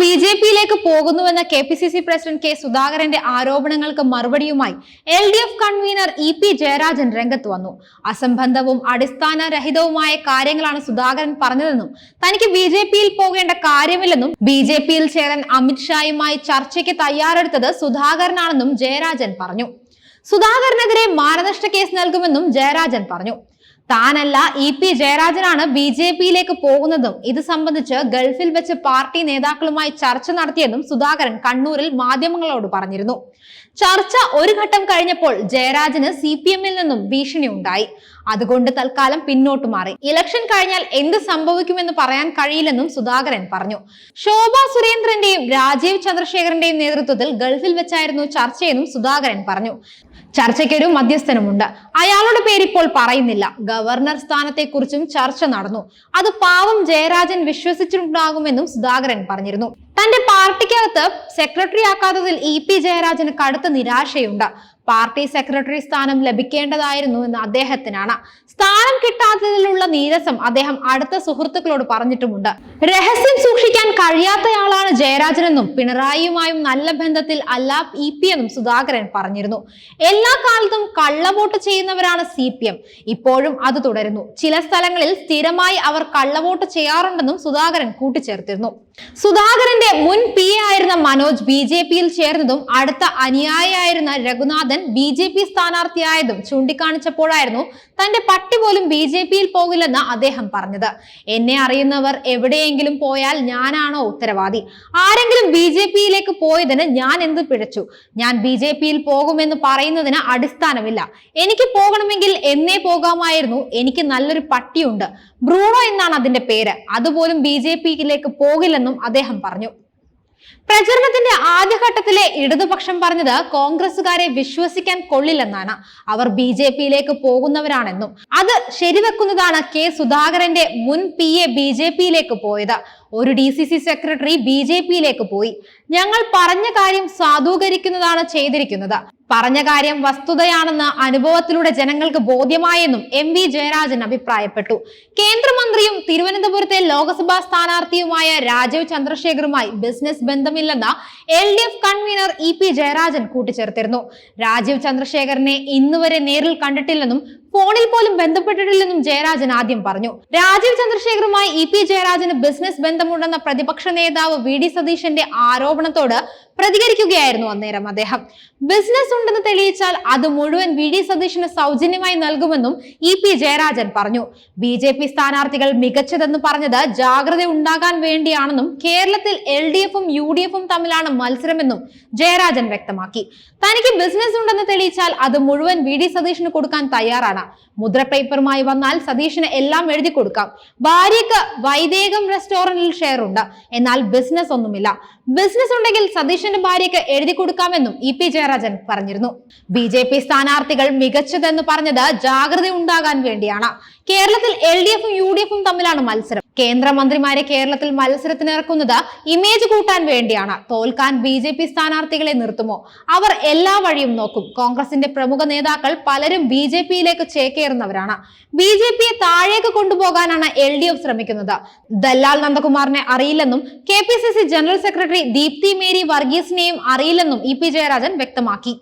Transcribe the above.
ബിജെപിയിലേക്ക് പോകുന്നുവെന്ന KPCC president K സുധാകരന്റെ ആരോപണങ്ങൾക്ക് മറുപടിയുമായി എൽഡിഎഫ് കൺവീനർ ഇ.പി. ജയരാജൻ രംഗത്ത് വന്നു. അസംബന്ധവും അടിസ്ഥാനരഹിതവുമായ കാര്യങ്ങളാണ് സുധാകരൻ പറഞ്ഞതെന്നും തനിക്ക് ബിജെപിയിൽ പോകേണ്ട കാര്യമില്ലെന്നും ബിജെപിയിൽ ചേരാൻ അമിത്ഷായുമായി ചർച്ചയ്ക്ക് തയ്യാറെടുത്തത് സുധാകരനാണെന്നും ജയരാജൻ പറഞ്ഞു. സുധാകരനെതിരെ മാനനഷ്ട കേസ് നൽകുമെന്നും ജയരാജൻ പറഞ്ഞു. താനല്ല ഇ.പി. ജയരാജനാണ് ബിജെപിയിലേക്ക് പോകുന്നതും ഇത് സംബന്ധിച്ച് ഗൾഫിൽ വെച്ച് പാർട്ടി നേതാക്കളുമായി ചർച്ച നടത്തിയെന്നും സുധാകരൻ കണ്ണൂരിൽ മാധ്യമങ്ങളോട് പറഞ്ഞിരുന്നു. ചർച്ച ഒരു ഘട്ടം കഴിഞ്ഞപ്പോൾ ജയരാജന് CPM-ൽ നിന്നും ഭീഷണി ഉണ്ടായി. അതുകൊണ്ട് തൽക്കാലം പിന്നോട്ട് മാറി. ഇലക്ഷൻ കഴിഞ്ഞാൽ എന്ത് സംഭവിക്കുമെന്ന് പറയാൻ കഴിയില്ലെന്നും സുധാകരൻ പറഞ്ഞു. ശോഭ സുരേന്ദ്രന്റെയും രാജീവ് ചന്ദ്രശേഖരന്റെയും നേതൃത്വത്തിൽ ഗൾഫിൽ വെച്ചായിരുന്നു ചർച്ചയെന്നും സുധാകരൻ പറഞ്ഞു. ചർച്ചയ്ക്കൊരു മധ്യസ്ഥനുമുണ്ട്. അയാളുടെ പേരിപ്പോൾ പറയുന്നില്ല. ഗവർണർ സ്ഥാനത്തെക്കുറിച്ചും ചർച്ച നടന്നു. അത് പാവം ജയരാജൻ വിശ്വസിച്ചിട്ടുണ്ടാകുമെന്നും സുധാകരൻ പറഞ്ഞിരുന്നു. തന്റെ പാർട്ടിക്കകത്ത് സെക്രട്ടറി ആക്കാത്തതിൽ ഇ.പി. ജയരാജന് കടുത്ത നിരാശയുണ്ട്. പാർട്ടി സെക്രട്ടറി സ്ഥാനം ലഭിക്കേണ്ടതായിരുന്നു എന്ന് അദ്ദേഹത്തിനാണ്. സ്ഥാനം കിട്ടാത്തതിലുള്ള നീരസം അദ്ദേഹം അടുത്ത സുഹൃത്തുക്കളോട് പറഞ്ഞിട്ടുമുണ്ട്. രഹസ്യം സൂക്ഷിക്കാൻ കഴിയാത്തയാളാണ് ജയരാജനെന്നും പിണറായിയുമായും നല്ല ബന്ധത്തിൽ അല്ല ഇ.പി. എന്നും സുധാകരൻ പറഞ്ഞിരുന്നു. എല്ലാ കാലത്തും കള്ളവോട്ട് ചെയ്യുന്നവരാണ് CPM. ഇപ്പോഴും അത് തുടരുന്നു. ചില സ്ഥലങ്ങളിൽ സ്ഥിരമായി അവർ കള്ളവോട്ട് ചെയ്യാറുണ്ടെന്നും സുധാകരൻ കൂട്ടിച്ചേർത്തിരുന്നു. സുധാകരന്റെ മുൻ PA ആയിരുന്ന മനോജ് ബിജെപിയിൽ ചേർന്നതും അടുത്ത അനുയായിയായിരുന്ന രഘുനാഥൻ BJP സ്ഥാനാർത്ഥിയായതും ചൂണ്ടിക്കാണിച്ചപ്പോഴായിരുന്നു തന്റെ പട്ടി പോലും ബിജെപിയിൽ പോകില്ലെന്ന് അദ്ദേഹം പറഞ്ഞത്. എന്നെ അറിയുന്നവർ എവിടെയെങ്കിലും പോയാൽ ഞാനാണോ ഉത്തരവാദി? ആരെങ്കിലും ബിജെപിയിലേക്ക് പോയതിന് ഞാൻ എന്ത് പിഴച്ചു? ഞാൻ ബിജെപിയിൽ പോകുമെന്ന് പറയുന്നതിന് അടിസ്ഥാനമില്ല. എനിക്ക് പോകണമെങ്കിൽ എന്നേ പോകാമായിരുന്നു. എനിക്ക് നല്ലൊരു പട്ടിയുണ്ട്, ബ്രൂണോ എന്നാണ് അതിന്റെ പേര്. അതുപോലും ബിജെപിയിലേക്ക് പോകില്ലെന്നും അദ്ദേഹം പറഞ്ഞു. പ്രചരണത്തിന്റെ ആദ്യഘട്ടത്തിലെ ഇടതുപക്ഷം പറഞ്ഞത് കോൺഗ്രസുകാരെ വിശ്വസിക്കാൻ കൊള്ളില്ലെന്നാണ്. അവർ ബിജെപിയിലേക്ക് പോകുന്നവരാണെന്നും അത് ശരിവെക്കുന്നതാണ് കെ സുധാകരന്റെ മുൻ PA ബിജെപിയിലേക്ക് പോയത്. ഒരു DCC സെക്രട്ടറി ബിജെപിയിലേക്ക് പോയി. ഞങ്ങൾ പറഞ്ഞ കാര്യം സാധൂകരിക്കുന്നതാണ് ചെയ്തിരിക്കുന്നത്. പറഞ്ഞ കാര്യം വസ്തുതയാണെന്ന് അനുഭവത്തിലൂടെ ജനങ്ങൾക്ക് ബോധ്യമായെന്നും MV ജയരാജൻ അഭിപ്രായപ്പെട്ടു. കേന്ദ്രമന്ത്രിയും തിരുവനന്തപുരത്തെ ലോക്സഭാ സ്ഥാനാർത്ഥിയുമായ രാജീവ് ചന്ദ്രശേഖറുമായി ബിസിനസ് ബന്ധമില്ലെന്ന LDF കൺവീനർ ഇ.പി. ജയരാജൻ കൂട്ടിച്ചേർത്തിരുന്നു. രാജീവ് ചന്ദ്രശേഖരനെ ഇന്നുവരെ നേരിൽ കണ്ടിട്ടില്ലെന്നും ഫോണിൽ പോലും ബന്ധപ്പെട്ടിട്ടില്ലെന്നും ജയരാജൻ ആദ്യം പറഞ്ഞു. രാജീവ് ചന്ദ്രശേഖറുമായി ഇ.പി. ജയരാജന് ബിസിനസ് ബന്ധമുണ്ടെന്ന പ്രതിപക്ഷ നേതാവ് VD സതീശന്റെ ആരോപണത്തോട് പ്രതികരിക്കുകയായിരുന്നു അന്നേരം അദ്ദേഹം. ബിസിനസ് ഉണ്ടെന്ന് തെളിയിച്ചാൽ അത് മുഴുവൻ VD സതീശന് സൗജന്യമായി നൽകുമെന്നും ഇ.പി. ജയരാജൻ പറഞ്ഞു. BJP സ്ഥാനാർത്ഥികൾ മികച്ചതെന്ന് പറഞ്ഞത് ജാഗ്രത ഉണ്ടാകാൻ വേണ്ടിയാണെന്നും കേരളത്തിൽ LDF-ഉം UDF-ഉം തമ്മിലാണ് മത്സരമെന്നും ജയരാജൻ വ്യക്തമാക്കി. തനിക്ക് ബിസിനസ് ഉണ്ടെന്ന് തെളിയിച്ചാൽ അത് മുഴുവൻ VD സതീശന് കൊടുക്കാൻ തയ്യാറാണ്. മുദ്ര പേപ്പറുമായി വന്നാൽ സതീശന് എല്ലാം എഴുതി കൊടുക്കാം. ഭാര്യക്ക് വൈദേകം റെസ്റ്റോറന്റിൽ ഷെയർ ഉണ്ട്, എന്നാൽ ബിസിനസ് ഒന്നുമില്ല. ബിസിനസ് ഉണ്ടെങ്കിൽ സതീശന്റെ ഭാര്യയ്ക്ക് എഴുതി കൊടുക്കാമെന്നും ഇ.പി. ജയരാജൻ പറഞ്ഞിരുന്നു. BJP സ്ഥാനാർത്ഥികൾ മികച്ചതെന്ന് പറഞ്ഞത് ജാഗ്രത ഉണ്ടാകാൻ വേണ്ടിയാണ്. കേരളത്തിൽ LDF-ഉം UDF-ഉം തമ്മിലാണ് മത്സരം. കേന്ദ്രമന്ത്രിമാരെ കേരളത്തിൽ മത്സരത്തിനിറക്കുന്നത് ഇമേജ് കൂട്ടാൻ വേണ്ടിയാണ്. തോൽക്കാൻ BJP സ്ഥാനാർത്ഥികളെ നിർത്തുമോ? അവർ എല്ലാ വഴിയും നോക്കും. കോൺഗ്രസിന്റെ പ്രമുഖ നേതാക്കൾ പലരും BJP-യിലേക്ക് ചേക്കേറുന്നവരാണ്. BJP-യെ താഴേക്ക് കൊണ്ടുപോകാനാണ് LDF ശ്രമിക്കുന്നത്. ദല്ലാൽ നന്ദകുമാറിനെ അറിയില്ലെന്നും KPCC general secretary Deepti Mary വർഗീസിനെയും അറിയില്ലെന്നും ഇ.പി. ജയരാജൻ വ്യക്തമാക്കി.